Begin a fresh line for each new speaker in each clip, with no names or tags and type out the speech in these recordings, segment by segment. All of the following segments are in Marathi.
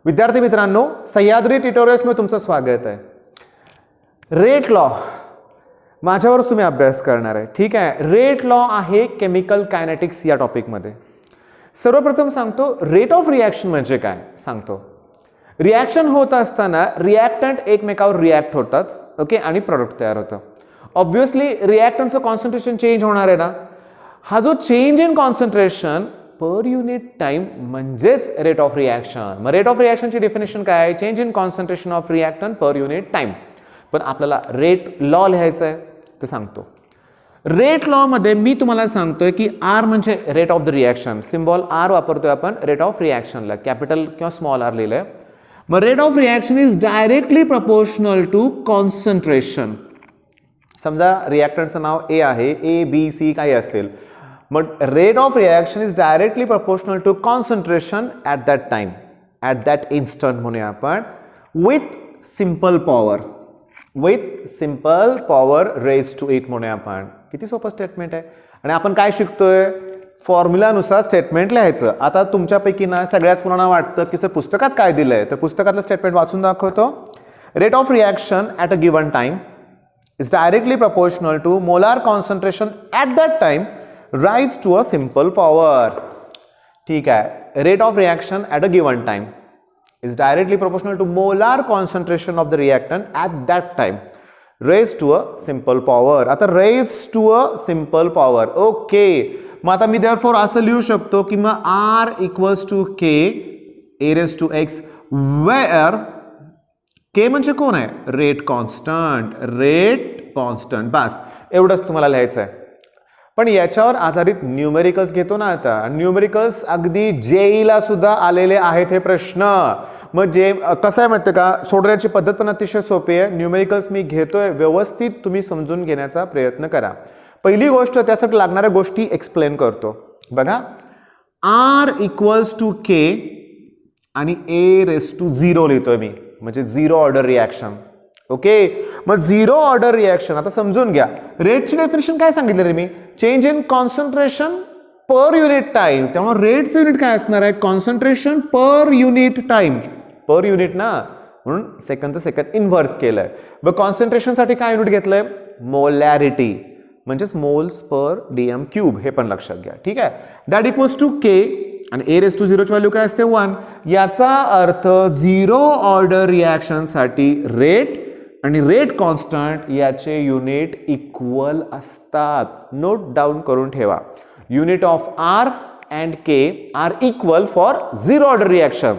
विद्यार्थी मित्रांनो, सह्याद्री ट्युटोरियल्समध्ये तुमचं स्वागत आहे. रेट लॉ माझ्यावरच तुम्ही अभ्यास करणार आहे. ठीक आहे. रेट लॉ आहे केमिकल कायनेटिक्स या टॉपिकमध्ये. सर्वप्रथम सांगतो रेट ऑफ रिॲक्शन म्हणजे काय सांगतो. रिॲक्शन होत असताना रिॲक्टंट एकमेकावर रिॲक्ट होतात, ओके, आणि प्रोडक्ट तयार होतं. ऑब्व्हियसली रिॲक्टंटचं कॉन्सन्ट्रेशन चेंज होणार आहे ना. हा जो change in concentration per unit time म्हणजेच रेट ऑफ रिॲक्शन. मग रेट ऑफ रिॲक्शनची डेफिनेशन काय आहे? Change in concentration of reactant per unit time. पण आपल्याला रेट लॉ लिहायचं आहे ते सांगतो. रेट लॉ मध्ये मी तुम्हाला सांगतोय की आर म्हणजे rate of the reaction. Symbol R वापरतोय आपण रेट ऑफ रिॲक्शनला. कॅपिटल किंवा स्मॉल आर लिहिलंय. मग rate of reaction is directly proportional to concentration. समजा रिॲक्टंटचं नाव ए आहे, ए बी सी काही असतील. मग rate of reaction is directly proportional to concentration at that time, at that instant म्हणूया आपण, with simple power. With simple power raise to 8 म्हणूया आपण. किती सोपं स्टेटमेंट आहे. आणि आपण काय शिकतोय? फॉर्म्युलानुसार स्टेटमेंट लिहायचं. आता तुमच्यापैकी ना सगळ्याच मुलांना वाटतं की सर पुस्तकात काय दिलंय, तर पुस्तकातलं स्टेटमेंट वाचून दाखवतो. Rate of reaction at a given time is directly proportional to molar concentration at that time raise to a simple power. ठीक आहे. Rate of reaction at a given time is directly proportional to molar concentration of the reactant at that time raised to a simple power. आता raised to a simple power. Okay. मग आता मी therefore असं लिहू शकतो की मग R equals to K a raised to x where K म्हणजे कोण आहे? Rate constant. Rate constant. बस एवढंच तुम्हाला लिहायचं आहे. पण याच्यावर आधारित न्यूमेरिकल्स घेतो ना आता. न्यूमेरिकल्स अगदी जेईला सुद्धा आलेले आहेत हे प्रश्न. मग जे कसं आहे माहिती का, सोडण्याची पद्धत पण अतिशय सोपी आहे. न्यूमेरिकल्स मी घेतोय, व्यवस्थित तुम्ही समजून घेण्याचा प्रयत्न करा. पहिली गोष्ट त्यासाठी लागणाऱ्या गोष्टी एक्सप्लेन करतो. बघा, आर इक्वल्स टू के आणि ए रेस टू 0 लिहितोय मी, म्हणजे 0 ऑर्डर रिॲक्शन. ओके. मग 0 ऑर्डर रिॲक्शन आता समजून घ्या. रेटची डेफिनेशन काय सांगितलं रे मी? Change in concentration per unit time. त्यामुळे रेटचं युनिट काय असणार आहे? Concentration per unit time. Per unit ना, म्हणून सेकंडचं सेकंड इन्व्हर्स केलंय. मग कॉन्सन्ट्रेशनसाठी काय युनिट घेतलंय? मोलॅरिटी, म्हणजेच मोल्स पर डीएम क्यूब. हे पण लक्षात घ्या. ठीक आहे. दॅट इक्वल्स टू के आणि ए रेस टू 0ची व्हॅल्यू काय असते? 1. याचा अर्थ 0 ऑर्डर रिॲक्शनसाठी रेट आणि रेट कॉन्स्टंट याचे युनिट इक्वल असतात. नोट डाऊन करून ठेवा. Unit of R and K are equal for 0 order reaction.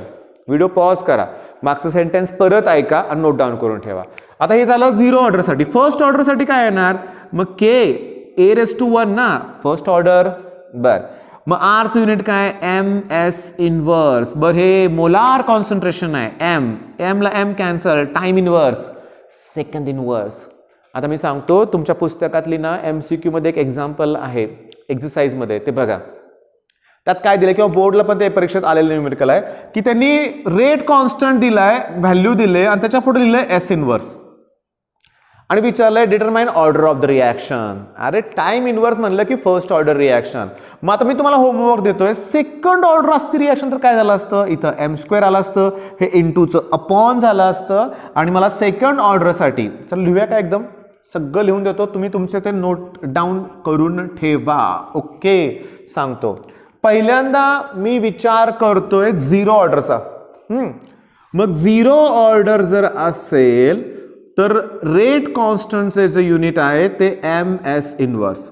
Video pause करा, मागचं सेंटेन्स परत ऐका आणि नोट डाऊन करून ठेवा. आता हे झालं 0 ऑर्डरसाठी. फर्स्ट ऑर्डरसाठी काय येणार? मग के ए रेस टू 1 ना, फर्स्ट ऑर्डर. बर, मग आरचं युनिट काय? M S inverse. बर, हे मोलार कॉन्सन्ट्रेशन आहे. एम ला M cancel, time inverse, second inverse. आता मी सांगतो, तुमच्या पुस्तकातली ना MCQ मध्ये एक एक्झाम्पल आहे एक्सरसाइजमध्ये, ते बघा. त्यात काय दिलं, किंवा बोर्डला पण ते परीक्षेत आलेलं न्यूमेरिकल आहे की त्यांनी रेट कॉन्स्टंट दिलाय, व्हॅल्यू दिले आणि त्याच्या पुढे लिहिलंय एस इनवर्स आणि विचारलंय determine order of the reaction. अरे टाइम इनवर्स म्हणलं की फर्स्ट ऑर्डर रिॲक्शन. मग आता मी तुम्हाला होमवर्क देतोय, सेकंड ऑर्डर असते रिॲक्शन तर काय झालं असतं? इथं m² आलं असतं, हे इंटूचं अपॉन झालं असतं. आणि मला सेकंड ऑर्डरसाठी चल लिहूया का, एकदम सगळं लिहून देतो, तुम्ही तुमचे ते नोट डाऊन करून ठेवा. ओके. सांगतो. पहिल्यांदा मी विचार करतोय 0 ऑर्डरचा. मग 0 ऑर्डर जर असेल तर रेट कॉन्स्टंटचे जे युनिट आहे ते एम एस इनवर्स.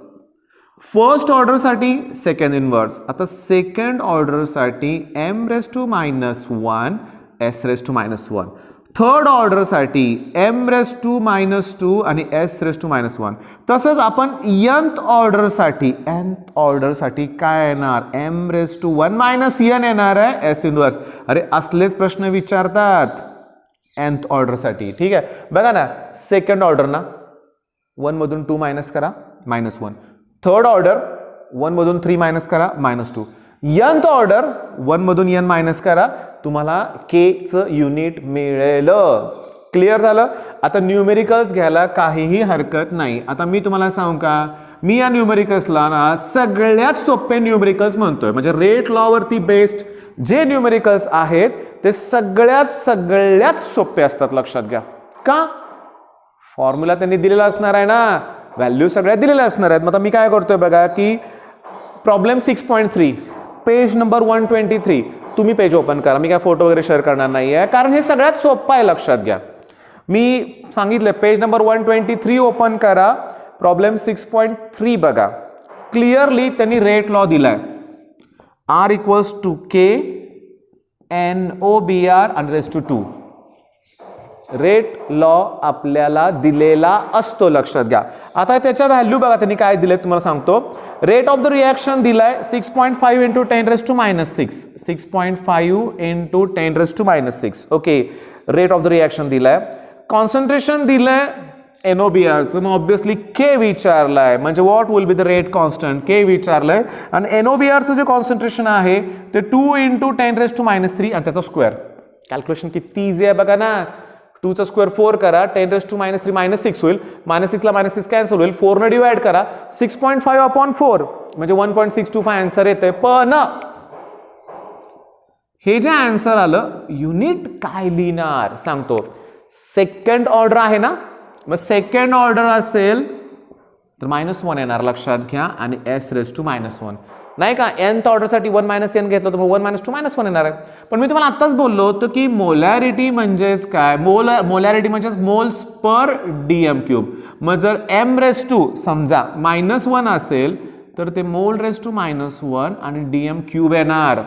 फर्स्ट ऑर्डरसाठी सेकंड इनवर्स. आता सेकंड ऑर्डरसाठी M raise to -1 S raise to -1. Third ऑर्डरसाठी एम रेस टू -2 आणि एस रेस टू -1. तसंच आपण nth ऑर्डरसाठी काय येणार? एम रेस टू 1 - n येणार आहे एस इनवर्स. अरे असलेच प्रश्न विचारतात nth ऑर्डरसाठी. ठीक आहे. बघा ना, सेकंड ऑर्डर ना 1 मधून 2 मायनस करा -1. थर्ड ऑर्डर 1 मधून 3 मायनस करा -2. nth ऑर्डर 1 मधून n मायनस करा, तुम्हाला के चं युनिट मिळेल. क्लिअर झालं. आता न्यूमेरिकल्स घ्यायला काहीही हरकत नाही. आता मी तुम्हाला सांगू का, मी या न्यूमेरिकल्सला ना सगळ्यात सोपे न्यूमेरिकल्स म्हणतोय. म्हणजे रेट लॉ वरती बेस्ड जे न्यूमेरिकल्स आहेत ते सगळ्यात सोपे असतात. लक्षात घ्या. का? फॉर्म्युला त्यांनी दिलेला असणार आहे ना, व्हॅल्यू सगळ्या दिलेल्या असणार आहेत. मग आता मी काय करतोय बघा की प्रॉब्लेम 6.3 पेज नंबर 123. तुम्ही पेज ओपन करा. मी काय फोटो वगैरे शेअर करणार नाही आहे कारण हे सगळ्यात सोपं आहे. लक्षात घ्या. मी सांगितलं पेज नंबर 123 ओपन करा. प्रॉब्लेम 6.3 बघा. क्लिअरली त्यांनी रेट लॉ दिलाय. R equals to K NOBR आणि रेस टू 2. रेट लॉ आपल्याला दिलेला असतो. लक्षात घ्या. आता त्याच्या व्हॅल्यू बघा त्यांनी काय दिले तुम्हाला सांगतो. रेट ऑफ द रिएक्शन दिलाय 6.5 into 10⁻⁻6. 6.5 into 10⁻⁻6. Okay. Rate of the reaction दिलाय. कॉन्सन्ट्रेशन दिलंय NOBRचं. मग ऑब्विसली K विचारलाय म्हणजे what will be the rate constant. K विचारलंय आणि NOBRचं जे कॉन्सन्ट्रेशन आहे ते 2 इंटू 10⁻³ आणि त्याचा स्क्वेअर. कॅल्क्युलेशन किती इझी आहे बघा ना. 2 चा स्क्वेअर 4 करा. 10⁻³ -6 होईल. -6 ला -6 कॅन्सल होईल. 4 ने डिवाइड करा. 6.5 अपॉन 4 म्हणजे 1.625 आन्सर येते. पण हे जे आन्सर आलं युनिट काय लिहिणार सांगतो. सेकंड ऑर्डर आहे ना. मग सेकंड ऑर्डर असेल तर -1 येणार. लक्षात घ्या. आणि S⁻⁻1 नाही का. nth ऑर्डरसाठी 1 - n घेतलं तर मग 1 - 2 -1 येणार आहे. पण मी तुम्हाला आत्ताच बोललो होतो की मोलॅरिटी म्हणजेच काय. मोलॅरिटी म्हणजेच मोल्स पर DM³. मग जर m⁻² समजा -1 असेल तर ते mol⁻⁻1 आणि DM³ येणार.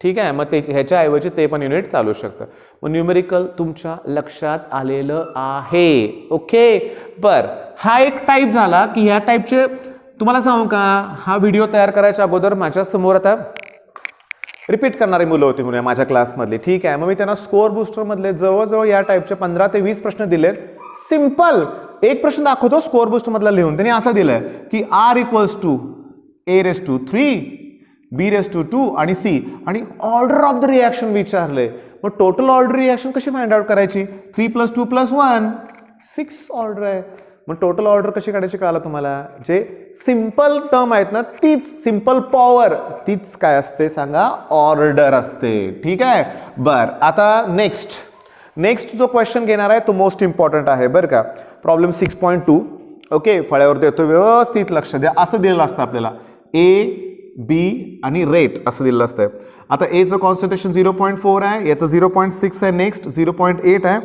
ठीक आहे. मग ते ह्याच्याऐवजी ते पण युनिट चालू शकतं. मग न्यूमेरिकल तुमच्या लक्षात आलेलं आहे. ओके. बरं. हा एक टाईप झाला की ह्या टाईपचे तुम्हाला सांगू का हा व्हिडिओ तयार करायच्या अगोदर माझ्या समोर आता रिपीट करणारी मुलं होती म्हणून माझ्या क्लासमधली. ठीक आहे. मग मी त्यांना स्कोअर बुस्टर मधले जवळजवळ या टाईपचे 15 ते 20 प्रश्न दिलेत. सिंपल एक प्रश्न दाखवतो स्कोअर बुस्टर मधला लिहून. त्यांनी असं दिलंय की R equals to A⁻3 B⁻2 आणि C आणि ऑर्डर ऑफ द रिएक्शन विचारले. मग टोटल ऑर्डर रिएक्शन कशी फाइंड आउट करायची. 3 + 2 + 1 6 ऑर्डर आहे. मग टोटल ऑर्डर कशी काढायची कळालं तुम्हाला. जे सिंपल टर्म आहेत ना तीच सिंपल पॉवर तीच काय असते सांगा. ऑर्डर असते. ठीक आहे. बर. आता नेक्स्ट जो क्वेश्चन घेणार आहे तो मोस्ट इम्पॉर्टंट आहे बरं का. प्रॉब्लेम 6.2. ओके. फळ्यावरती येतो व्यवस्थित लक्ष द्या. असं दिलेलं असतं आपल्याला A B आणि रेट असं दिलेलं असतं. आता Aचं कॉन्सन्ट्रेशन 0.4 आहे. याचं 0.6 आहे. नेक्स्ट 0.8 आहे.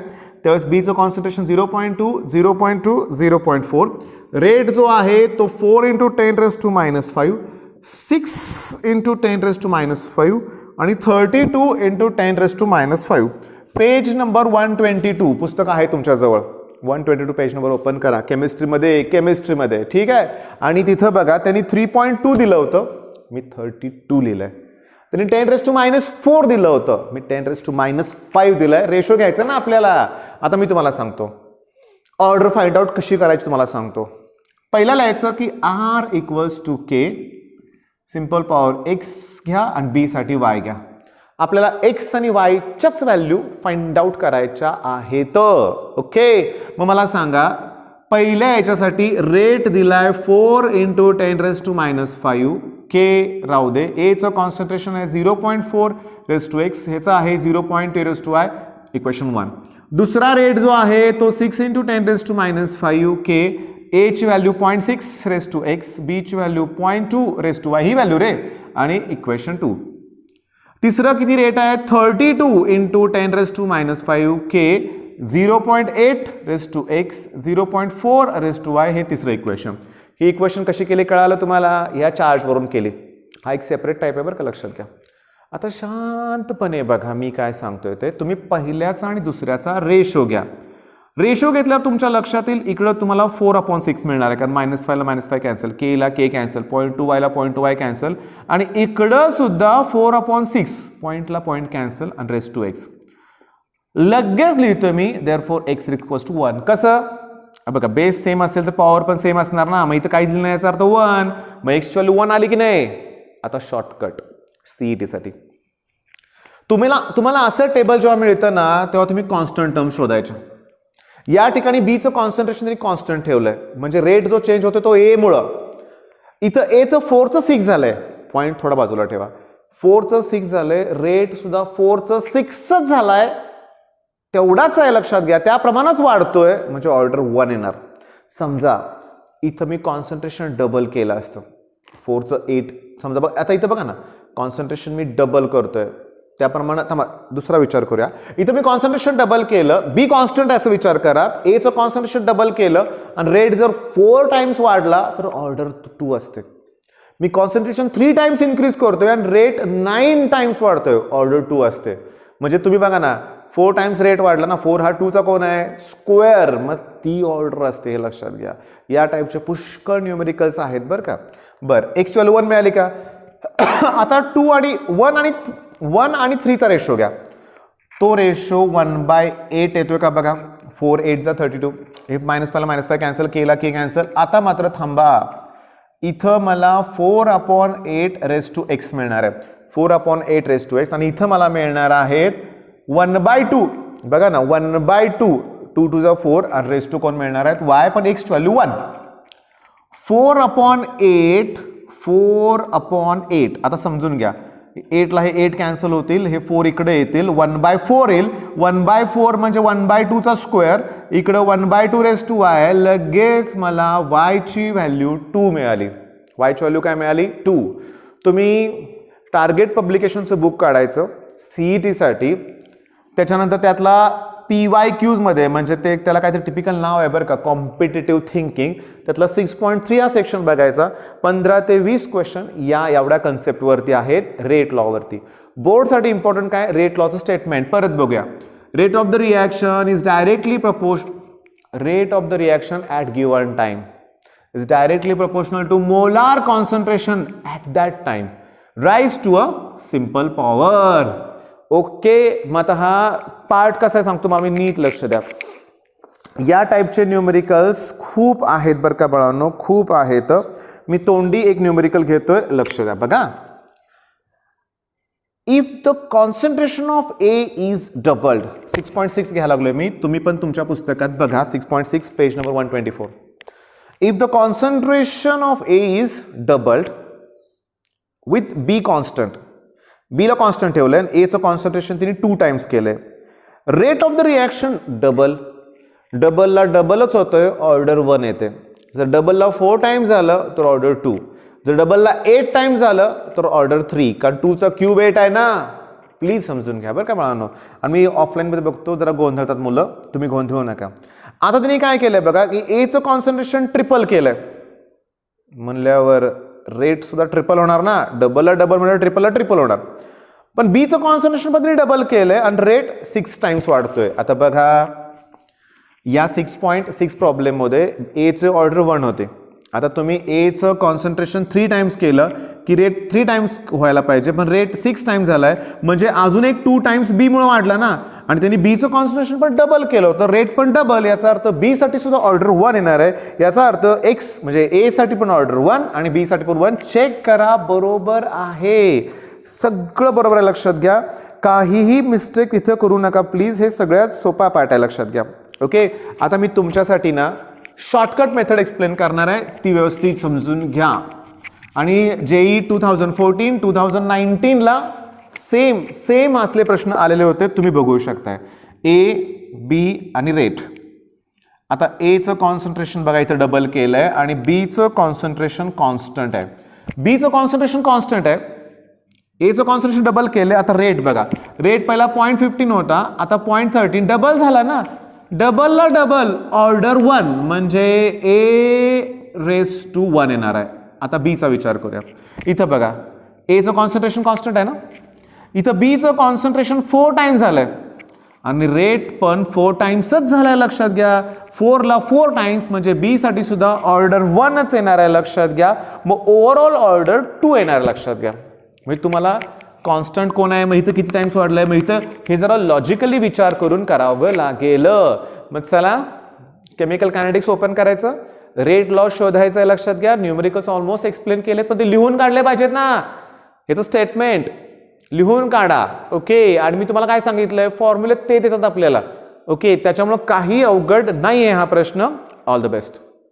त्यावेळेस Bचं कॉन्सन्ट्रेशन 0.2 0.2 0.4. रेट जो आहे तो 4 इंटू 10⁻⁻5 6 इंटू 10⁻⁻5 आणि 32 इंटू 10⁻⁻5. पेज नंबर 122 पुस्तक आहे तुमच्याजवळ. 122 पेज नंबर ओपन करा. केमिस्ट्रीमध्ये. ठीक आहे. आणि तिथं बघा त्यांनी 3.2 दिलं होतं. मी 32 लिहिलंय. त्यांनी 10⁻⁻4 दिलं होतं. मी 10⁻⁻5 दिलंय. रेशो घ्यायचा ना आपल्याला. आता मी तुम्हाला सांगतो ऑर्डर फाइंड आउट कशी करायची तुम्हाला सांगतो. पहिला लिहायचं की R equals to K simple power X घ्या आणि B साठी Y घ्या. आपल्याला X आणि Y च्याच व्हॅल्यू फाइंड आउट करायच्या आहेत. ओके. मग मला सांगा पहिल्या याच्यासाठी रेट दिलाय 4 इंटू 10⁻⁻5 K राहू दे. Aचं कॉन्सन्ट्रेशन आहे 0.4⁻⁻x ह्याचा आहे 0.2⁻⁻I. इक्वेशन 1. दुसरा रेट जो आहे तो 6 इंटू 10⁻⁻5 K. A ची व्हॅल्यू 0.6⁻x B ची व्हॅल्यू 0.2⁻I ही व्हॅल्यू रे. आणि इक्वेशन 2. तिसरं किती रेट आहे 32 इंटू 10⁻⁻5 K 0.8⁻x 0.4⁻Y हे तिसरं इक्वेशन. ही इक्वेशन कशी केली कळालं तुम्हाला. या चार्जवरून केली. हा एक सेपरेट टाईप आहे बरं का. लक्षात घ्या. आता शांतपणे बघा मी काय सांगतोय ते. तुम्ही पहिल्याचा आणि दुसऱ्याचा रेशो घ्या. रेशो घेतल्यावर तुमच्या लक्षात येईल इकडं तुम्हाला 4/6 मिळणार आहे कारण -5 ला -5 कॅन्सल. K ला K कॅन्सल. 0.2Y ला 0.2Y कॅन्सल. आणि इकडं सुद्धा 4/6 पॉईंटला पॉईंट कॅन्सल आणि रेस टू एक्स. लगेच लिहितोय मी देअरफॉर X इक्वल्स टू 1. कसं बघा बेस सेम असेल तर पॉवर पण सेम असणार ना. मग इथं काहीच लिहिलं नाही याचा अर्थ 1. मग X ची व्हॅल्यू 1 आली की नाही. आता शॉर्टकट CET साठी तुम्हाला असं टेबल जेव्हा मिळतं ना तेव्हा तुम्ही कॉन्स्टंट टर्म शोधायच्या. या ठिकाणी बीचं कॉन्सन्ट्रेशन तरी कॉन्स्टंट ठेवलंय, म्हणजे रेट जो चेंज होतो तो ए मुळे. इथं एचं 4चं 6 झालंय, पॉईंट थोडा बाजूला ठेवा. 4चं 6 झालंय, रेट सुद्धा 4चं 6च झालाय, तेवढाच आहे लक्षात घ्या, त्याप्रमाणेच वाढतोय, म्हणजे ऑर्डर 1 येणार. समजा इथं मी कॉन्सन्ट्रेशन डबल केलं असतं, 4चं 8, समजा बघ आता इथं बघा ना, कॉन्सन्ट्रेशन मी डबल करतोय, त्याप्रमाणे थांबा दुसरा विचार करूया. इथं मी कॉन्सन्ट्रेशन डबल केलं, बी कॉन्स्टंट आहे असं विचार करा, एचं कॉन्सन्ट्रेशन डबल केलं आणि रेट जर 4 टाइम्स वाढला तर ऑर्डर 2 असते. मी कॉन्सन्ट्रेशन 3 टाइम्स इन्क्रीज करतोय आणि रेट 9 टाइम्स वाढतोय, ऑर्डर 2 असते. म्हणजे तुम्ही बघा ना, 4 टाइम्स रेट वाढला ना, 4 हा 2चा कोण आहे, स्क्वेअर, मग ती ऑर्डर असते, हे लक्षात घ्या. या टाइपचे पुष्कळ न्यूमेरिकल्स आहेत बरं का. बरं, एक्स व्हॅल्यू 1 मिळाली का. आता 2 आणि 1 आणि 3चा रेशो घ्या, तो रेशो 1/8 येतोय का बघा. 4 8 जा 32, हे -5 कॅन्सल केला की कॅन्सल. आता मात्र थांबा, इथं मला 4/8 रेस टू एक्स मिळणार आहे, 4/8 रेस टू एक्स, आणि इथं मला मिळणार आहेत 1/2, बघा ना 1/2, 2 2 जा 4 आणि रेस टू कोण मिळणार आहेत y, पण x व्हॅल्यू 1. 4/8 आता समजून घ्या, 8 ला हे 8 कॅन्सल होतील, हे 4 इकडे येतील, 1/4 येईल, 1/4 म्हणजे 1/2चा स्क्वेअर, इकडे 1/2 रेस टू y, लगेच मला y ची व्हॅल्यू 2 मिळाली. y ची व्हॅल्यू काय मिळाली, 2. तुम्ही टार्गेट पब्लिकेशनचं बुक काढायचं CET साठी, त्याच्यानंतर त्यातला PYQs मध्ये, म्हणजे ते त्याला काहीतरी टिपिकल नाव आहे बरं का, कॉम्पिटिटिव्ह थिंकिंग, त्यातला 6.3 हा सेक्शन बघायचा. 15 ते 20 क्वेश्चन या एवढ्या कन्सेप्टवरती आहेत, रेट लॉवरती. बोर्डसाठी इम्पॉर्टंट काय, रेट लॉचं स्टेटमेंट परत बघूया. Rate of the reaction is directly rate of the reaction at given time is directly proportional to molar concentration at that time raise to a simple power. Okay, मग आता हा पार्ट कसा आहे सांगतो मला, मी नीट लक्ष द्या. या टाईपचे न्यूमेरिकल्स खूप आहेत बरं का बाळांनो, खूप आहेत. मी तोंडी एक न्यूमेरिकल घेतोय, लक्ष द्या बघा. If the concentration of a is doubled, 6.6 घ्यायला लागलोय मी, तुम्ही पण तुमच्या पुस्तकात बघा 6.6 page number 124. If the concentration of a is doubled with b constant, बीला कॉन्स्टंट ठेवलंय आणि एचं कॉन्सन्ट्रेशन तिने 2 टाइम्स केलंय, rate of the reaction double, डबलला डबलच होतोय, ऑर्डर 1 येते. जर डबलला 4 टाइम्स झालं तर ऑर्डर 2, जर डबलला 8 टाइम्स झालं तर ऑर्डर 3, कारण 2चा क्यूब 8 आहे ना. प्लीज समजून घ्या बरं का बाळांनो. आणि मी ऑफलाईनमध्ये बघतो जरा गोंधळतात मुलं, तुम्ही गोंधळू नका. आता तिने काय केलंय बघा की एचं कॉन्सन्ट्रेशन ट्रिपल केलंय, म्हणल्यावर रेट सुद्धा ट्रिपल होणार ना, डबलला डबल म्हणजे ट्रिपलला ट्रिपल होणार. पण बीचं कॉन्सन्ट्रेशन पण डबल केलंय आणि रेट 6 टाइम्स वाढतोय. आता बघा या 6.6 प्रॉब्लेममध्ये एचे ऑर्डर 1 होते, आता तुम्ही एचं कॉन्सन्ट्रेशन 3 टाइम्स केलं की रेट 3 टाइम्स व्हायला पाहिजे, पण रेट 6 टाइम्स झालाय, म्हणजे अजून एक 2 टाइम्स बी मुळे वाढला ना, आणि त्यांनी बीचं कॉन्सन्ट्रेशन पण डबल केलं तर रेट पण डबल. याचा अर्थ बी साठी सुद्धा ऑर्डर 1 येणार आहे. याचा अर्थ एक्स म्हणजे ए साठी पण ऑर्डर 1 आणि बी साठी पण 1. चेक करा, बरोबर आहे, सगळं बरोबर आहे, लक्षात घ्या, काहीही मिस्टेक इथं करू नका प्लीज. हे सगळ्यात सोपा पार्ट आहे, लक्षात घ्या. ओके, आता मी तुमच्यासाठी ना शॉर्टकट मेथड एक्सप्लेन करणार आहे, ती व्यवस्थित समजून घ्या. आणि JEE 2014 2019ला सेम असले प्रश्न आलेले होते, तुम्ही बघू शकताय. ए बी आणि रेट. आता एचं कॉन्सन्ट्रेशन बघा इथं डबल केलंय आणि बीचं कॉन्सन्ट्रेशन कॉन्स्टंट आहे. बीचं कॉन्सन्ट्रेशन कॉन्स्टंट आहे, एचं कॉन्सन्ट्रेशन डबल केलंय. आता रेट बघा, रेट पहिला 0.15 होता, आता 0.13, डबल झाला ना, डबलला डबल ऑर्डर 1 म्हणजे ए रेस टू 1 येणार आहे. आता बीचा विचार करूया. इथं बघा एचं कॉन्सन्ट्रेशन कॉन्स्टंट आहे ना, इथं बीचं कॉन्सन्ट्रेशन 4 टाइम्स झालंय आणि रेट पण 4 टाइम्सच झालाय, लक्षात घ्या. 4 ला 4 टाइम्स म्हणजे बी साठी सुद्धा ऑर्डर 1च येणार आहे, लक्षात घ्या. मग ओव्हरऑल ऑर्डर 2 येणार आहे, लक्षात घ्या. म्हणजे तुम्हाला कॉन्स्टंट कोण आहे, मग इथं किती टाइम्स वाढलंय, मग इथं हे जरा लॉजिकली विचार करून करावं लागेल. मग चला केमिकल कायनेटिक्स ओपन करायचं, रेट लॉ शोधायचं आहे, लक्षात घ्या. न्यूमेरिकल्स ऑलमोस्ट एक्सप्लेन केलेत, पण ते लिहून काढले पाहिजेत ना, याचं स्टेटमेंट लिहून काढा. ओके, आणि मी तुम्हाला काय सांगितलंय, फॉर्म्युले ते देतात आपल्याला, ओके, त्याच्यामुळं काही अवघड नाही आहे हा प्रश्न. All the best.